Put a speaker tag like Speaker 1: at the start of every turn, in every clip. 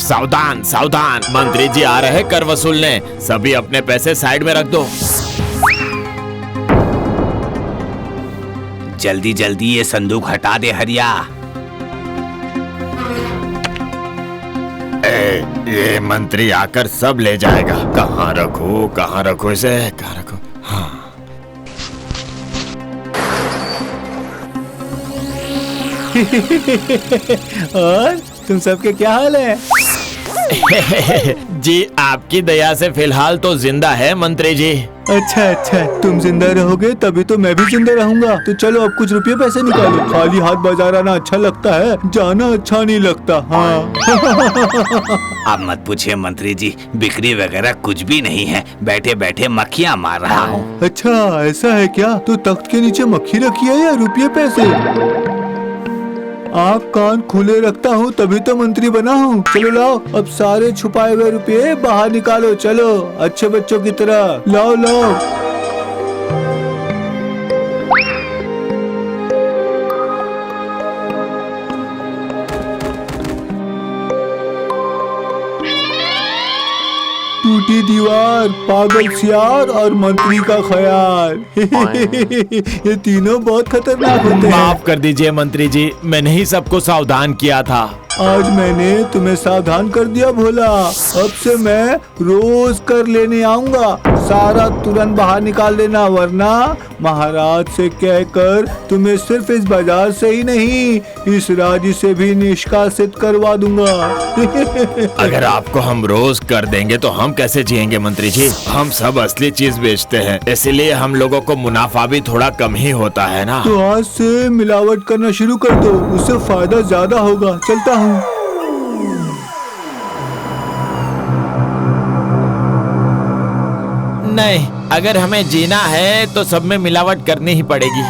Speaker 1: सावधान सावधान, मंत्री जी आ रहे कर वसूलने। सभी अपने पैसे साइड में रख दो।
Speaker 2: जल्दी जल्दी ये संदूक हटा दे हरिया।
Speaker 1: ये मंत्री आकर सब ले जाएगा। कहाँ रखो इसे, कहाँ रखो। हाँ।
Speaker 3: और तुम सबके क्या हाल है?
Speaker 1: जी आपकी दया से फिलहाल तो जिंदा है मंत्री जी।
Speaker 3: अच्छा, तुम जिंदा रहोगे तभी तो मैं भी जिंदा रहूंगा। तो चलो अब कुछ रुपये पैसे निकालो। खाली हाथ बाजार आना अच्छा लगता है, जाना अच्छा नहीं लगता। हाँ।
Speaker 2: अब मत पूछिए मंत्री जी, बिक्री वगैरह कुछ भी नहीं है। बैठे बैठे मक्खियाँ मार रहा हूँ।
Speaker 3: अच्छा ऐसा है क्या? तो तख्त के नीचे मक्खी रखी है या रुपये पैसे? आँख कान खुले रखता हूँ तभी तो मंत्री बना हूँ। चलो लाओ अब सारे छुपाए हुए रुपये बाहर निकालो। चलो अच्छे बच्चों की तरह लाओ। टूटी दीवार, पागल सियार और मंत्री का ख्याल। ये तीनों बहुत खतरनाक होते हैं।
Speaker 1: माफ कर दीजिए मंत्री जी, मैंने ही सबको सावधान किया था।
Speaker 3: आज मैंने तुम्हें सावधान कर दिया भोला। अब से मैं रोज कर लेने आऊंगा। सारा तुरंत बाहर निकाल देना, वरना महाराज से कहकर तुम्हें सिर्फ इस बाजार से ही नहीं, इस राज्य से भी निष्कासित करवा दूंगा।
Speaker 1: अगर आपको हम रोज कर देंगे तो हम कैसे जिएंगे मंत्री जी? हम सब असली चीज बेचते हैं, इसलिए हम लोगों को मुनाफा भी थोड़ा कम ही होता है ना।
Speaker 3: तो आज से मिलावट करना शुरू कर दो, उससे फायदा ज्यादा होगा। चलता हूँ।
Speaker 1: नहीं, अगर हमें जीना है तो सब में मिलावट करनी ही पड़ेगी।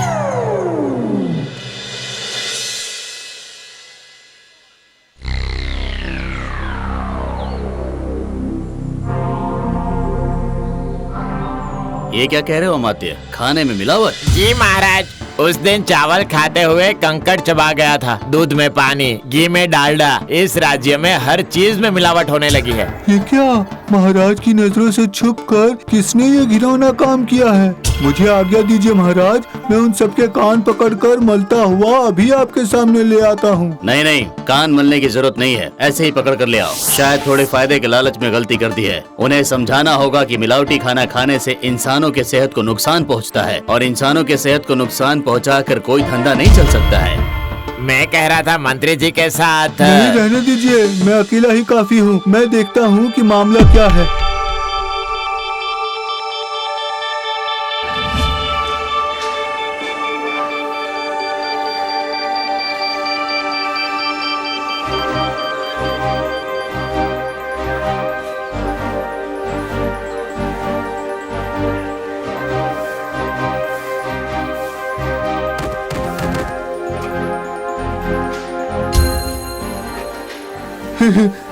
Speaker 4: ये क्या कह रहे हो अमात्य? खाने में मिलावट?
Speaker 1: जी महाराज, उस दिन चावल खाते हुए कंकड़ चबा गया था। दूध में पानी, घी में डालडा। इस राज्य में हर चीज में मिलावट होने लगी है।
Speaker 3: ये क्या? महाराज की नजरों से छुपकर किसने ये घिनौना काम किया है? मुझे आज्ञा दीजिए महाराज, मैं उन सबके कान पकड़कर मलता हुआ अभी आपके सामने ले आता हूँ।
Speaker 4: नहीं, कान मलने की जरूरत नहीं है, ऐसे ही पकड़ कर ले आओ। शायद थोड़े फायदे के लालच में गलती कर दी है। उन्हें समझाना होगा कि मिलावटी खाना खाने से इंसानों के सेहत को नुकसान पहुँचता है, और इंसानों के सेहत को नुकसान पहुँचाकर कोई धंधा नहीं चल सकता है।
Speaker 1: मैं कह रहा था मंत्री जी के साथ।
Speaker 3: नहीं, रहने दीजिए, मैं अकेला ही काफी हूँ। मैं देखता हूँ कि मामला क्या है।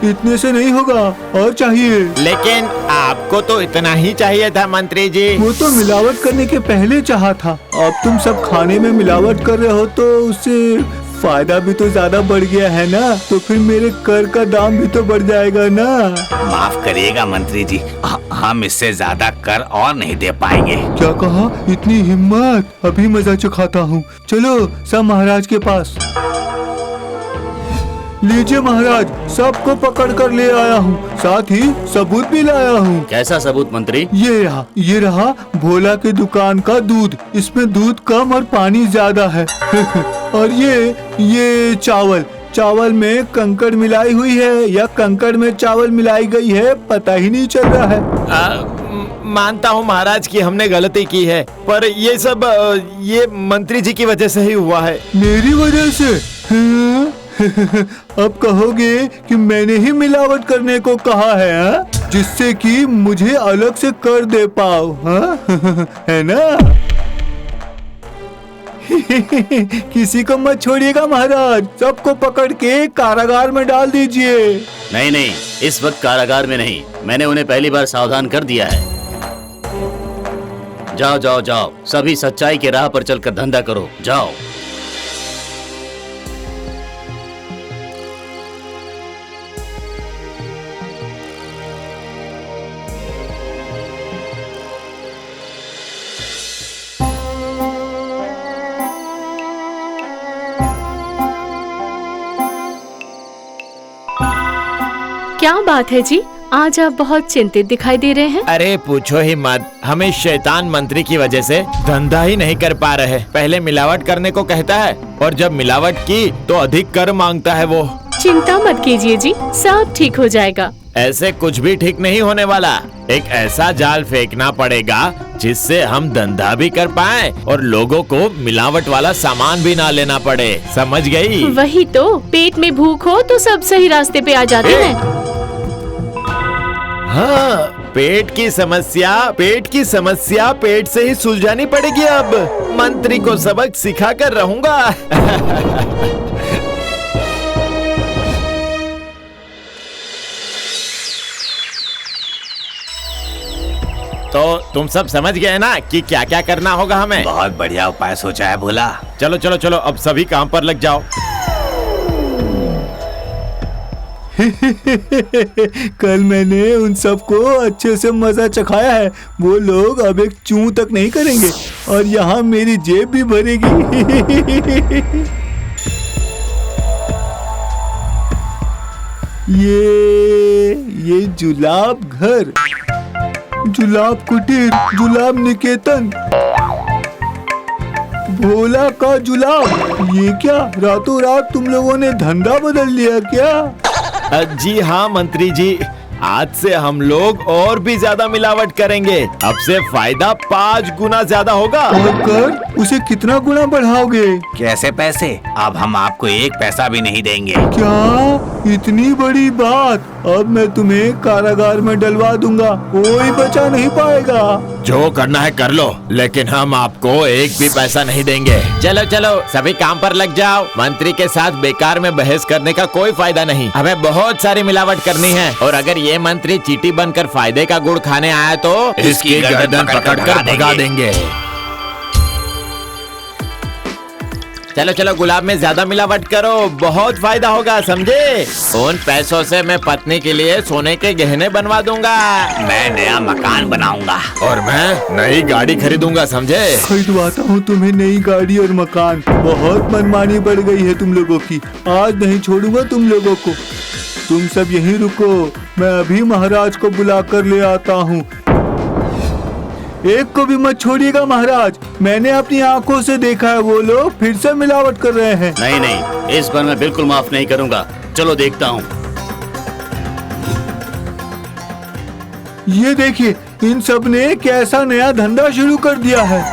Speaker 3: इतने से नहीं होगा, और चाहिए।
Speaker 1: लेकिन आपको तो इतना ही चाहिए था मंत्री जी।
Speaker 3: वो तो मिलावट करने के पहले चाहा था। अब तुम सब खाने में मिलावट कर रहे हो तो उससे फायदा भी तो ज्यादा बढ़ गया है ना, तो फिर मेरे कर का दाम भी तो बढ़ जाएगा ना।
Speaker 2: माफ करिएगा मंत्री जी, हम इससे ज्यादा कर और नहीं दे पाएंगे।
Speaker 3: क्या कहा? इतनी हिम्मत? अभी मजा चखाता हूँ। चलो सब महाराज के पास। लीजिए महाराज, सबको पकड़ कर ले आया हूँ, साथ ही सबूत भी लाया हूँ।
Speaker 4: कैसा सबूत मंत्री?
Speaker 3: ये रहा भोला की दुकान का दूध। इसमें दूध कम और पानी ज्यादा है। और ये चावल में कंकड़ मिलाई हुई है या कंकड़ में चावल मिलाई गई है, पता ही नहीं चल रहा है।
Speaker 1: मानता हूँ महाराज कि हमने गलती की है, पर ये सब ये मंत्री जी की वजह से ही हुआ है।
Speaker 3: मेरी वजह से? हाँ? अब कहोगे कि मैंने ही मिलावट करने को कहा है, हा? जिससे कि मुझे अलग से कर दे पाओ, हा? है ना? किसी को मत छोड़िएगा महाराज, सबको पकड़ के कारागार में डाल दीजिए।
Speaker 4: नहीं, इस वक्त कारागार में नहीं, मैंने उन्हें पहली बार सावधान कर दिया है। जाओ, सभी सच्चाई के राह पर चलकर धंधा करो, जाओ।
Speaker 5: क्या बात है जी, आज आप बहुत चिंतित दिखाई दे रहे हैं।
Speaker 1: अरे पूछो ही मत, हमें शैतान मंत्री की वजह से धंधा ही नहीं कर पा रहे। पहले मिलावट करने को कहता है और जब मिलावट की तो अधिक कर मांगता है वो।
Speaker 5: चिंता मत कीजिए जी, सब ठीक हो जाएगा।
Speaker 1: ऐसे कुछ भी ठीक नहीं होने वाला। एक ऐसा जाल फेंकना पड़ेगा जिससे हम धंधा भी कर पाए और लोगों को मिलावट वाला सामान भी ना लेना पड़े। समझ गई?
Speaker 5: वही तो, पेट में भूख हो तो सब सही रास्ते पे आ जाते हैं।
Speaker 1: हाँ, पेट की समस्या पेट से ही सुलझानी पड़ेगी। अब मंत्री को सबक सिखा कर रहूंगा। तो तुम सब समझ गए ना कि क्या क्या करना होगा हमें?
Speaker 2: बहुत बढ़िया उपाय सोचा है भोला।
Speaker 1: चलो चलो चलो, अब सभी काम पर लग जाओ।
Speaker 3: कल मैंने उन सबको अच्छे से मजा चखाया है। वो लोग अब एक चूं तक नहीं करेंगे और यहाँ मेरी जेब भी भरेगी। ये जुलाब घर, जुलाब कुटीर, जुलाब निकेतन, भोला का जुलाब। ये क्या, रातों रात तुम लोगों ने धंधा बदल लिया क्या?
Speaker 1: जी हाँ मंत्री जी, आज से हम लोग और भी ज्यादा मिलावट करेंगे। अब से फायदा 5 गुना ज्यादा होगा।
Speaker 3: और कर उसे कितना गुना बढ़ाओगे?
Speaker 2: कैसे पैसे? अब हम आपको 1 पैसा भी नहीं देंगे।
Speaker 3: क्या इतनी बड़ी बात? अब मैं तुम्हें कारागार में डलवा दूंगा, कोई बचा नहीं पाएगा।
Speaker 1: जो करना है कर लो, लेकिन हम आपको 1 भी पैसा नहीं देंगे। चलो चलो सभी काम पर लग जाओ। मंत्री के साथ बेकार में बहस करने का कोई फायदा नहीं। हमें बहुत सारी मिलावट करनी है और अगर ये मंत्री चींटी बनकर फायदे का गुड़ खाने आया तो इसकी गर्दन पकड़कर भगा देंगे। चलो चलो, गुलाब में ज्यादा मिलावट करो, बहुत फायदा होगा, समझे? उन पैसों से मैं पत्नी के लिए सोने के गहने बनवा दूंगा।
Speaker 2: मैं नया मकान बनाऊंगा
Speaker 1: और मैं नई गाड़ी खरीदूंगा, समझे?
Speaker 3: खरीदवाता हूँ तुम्हें नई गाड़ी और मकान। बहुत मनमानी बढ़ गई है तुम लोगों की। आज नहीं छोड़ूंगा तुम लोगों को। तुम सब यहीं रुको, मैं अभी महाराज को बुला कर ले आता हूँ। एक को भी मत छोड़िएगा महाराज। मैंने अपनी आंखों से देखा है, वो लोग फिर से मिलावट कर रहे हैं।
Speaker 4: नहीं नहीं, इस बार मैं बिल्कुल माफ नहीं करूंगा। चलो देखता हूँ।
Speaker 3: ये देखिए, इन सब ने कैसा नया धंधा शुरू कर दिया है।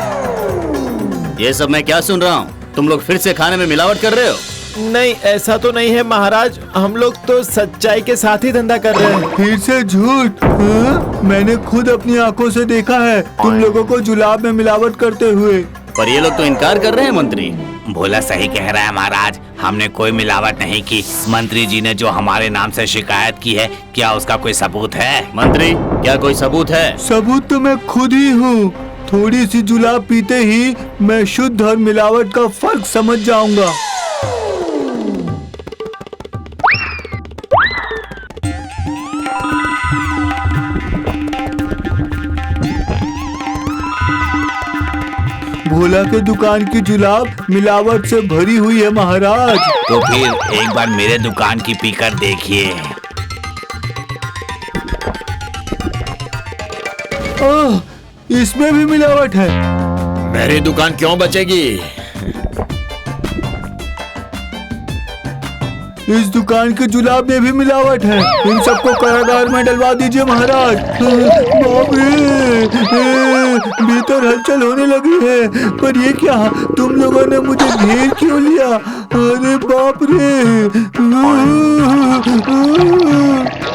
Speaker 4: ये सब मैं क्या सुन रहा हूँ? तुम लोग फिर से खाने में मिलावट कर रहे हो?
Speaker 1: नहीं, ऐसा तो नहीं है महाराज, हम लोग तो सच्चाई के साथ ही धंधा कर रहे हैं।
Speaker 3: फिर से झूठ? हाँ? मैंने खुद अपनी आंखों से देखा है तुम लोगों को जुलाब में मिलावट करते हुए।
Speaker 4: पर ये लोग तो इनकार कर रहे हैं मंत्री।
Speaker 2: भोला सही कह रहा है महाराज, हमने कोई मिलावट नहीं की। मंत्री जी ने जो हमारे नाम से शिकायत की है, क्या उसका कोई सबूत है?
Speaker 4: मंत्री, क्या कोई सबूत है?
Speaker 3: सबूत तो मैं खुद ही हूँ। थोड़ी सी जुलाब पीते ही मैं शुद्ध और मिलावट का फर्क समझ जाऊंगा। भोला के दुकान की जुलाब मिलावट से भरी हुई है महाराज।
Speaker 2: तो फिर एक बार मेरे दुकान की पीकर देखिए।
Speaker 3: इसमें भी मिलावट है।
Speaker 1: मेरी दुकान क्यों बचेगी?
Speaker 3: इस दुकान के जुलाब में भी मिलावट है। इन सबको कारागार में डलवा दीजिए महाराज। बाप रे, भीतर हलचल होने लगी है। पर ये क्या, तुम लोगों ने मुझे घेर क्यों लिया? अरे बाप रे।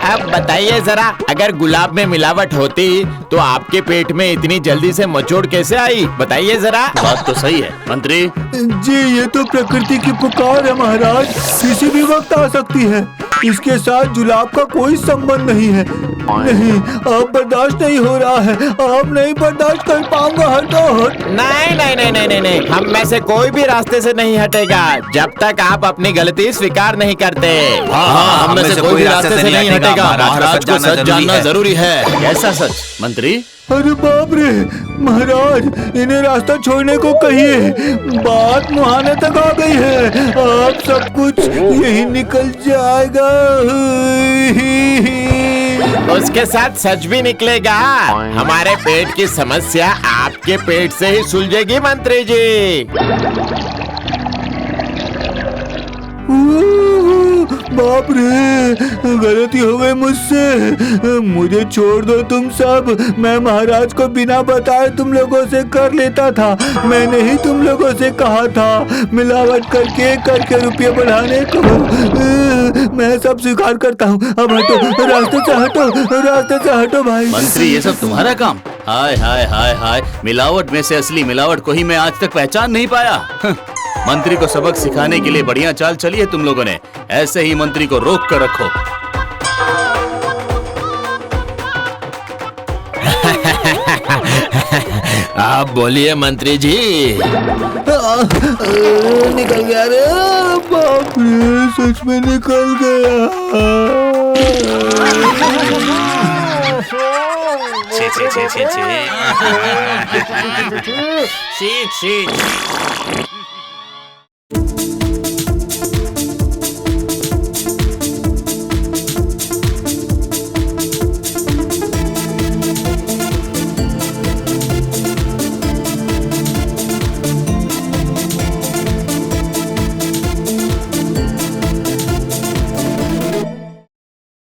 Speaker 1: अब बताइए जरा, अगर गुलाब में मिलावट होती तो आपके पेट में इतनी जल्दी से मचोड़ कैसे आई? बताइए जरा।
Speaker 4: बात तो सही है मंत्री
Speaker 3: जी, ये तो प्रकृति की पुकार है महाराज, किसी भी वक्त आ सकती है। इसके साथ जुलाब का कोई संबंध नहीं है। नहीं, अब बर्दाश्त नहीं हो रहा है। अब नहीं बर्दाश्त कर पाऊंगा। हटो।
Speaker 1: नहीं नहीं नहीं नहीं नहीं नहीं, हम में से कोई भी रास्ते से नहीं हटेगा जब तक आप अपनी गलती स्वीकार नहीं करते।
Speaker 4: हाँ, हम में से कोई रास्ते से नहीं हटेगा। महाराज को सच जानना जरूरी है। कैसा सच मंत्री?
Speaker 3: अरे बाप रे महाराज, इन्हें रास्ता छोड़ने को कहिए, बात मुहाने तक आ गई है, अब सब कुछ यही निकल जाएगा।
Speaker 1: उसके साथ सच भी निकलेगा। हमारे पेट की समस्या आपके पेट से ही सुलझेगी मंत्री जी।
Speaker 3: बाप रे, गलती हो गई मुझसे, मुझे छोड़ दो तुम सब। मैं महाराज को बिना बताए तुम लोगों से कर लेता था। मैंने ही तुम लोगों से कहा था मिलावट करके रुपये बढ़ाने को। मैं सब स्वीकार करता हूँ। अब हटो, रास्ते से हटो, रास्ते से हटो भाई।
Speaker 4: मंत्री, ये सब तुम्हारा काम? हाय हाय हाय हाय, मिलावट में से असली मिलावट को ही मैं आज तक पहचान नहीं पाया। मंत्री को सबक सिखाने के लिए बढ़िया चाल चली है तुम लोगों ने। ऐसे ही मंत्री को रोक कर रखो।
Speaker 1: आप बोलिए मंत्री जी।
Speaker 3: निकल गया रे, बाप रे, सच में निकल गया।
Speaker 2: छे छे छे छे छे।
Speaker 1: Sheet sheet.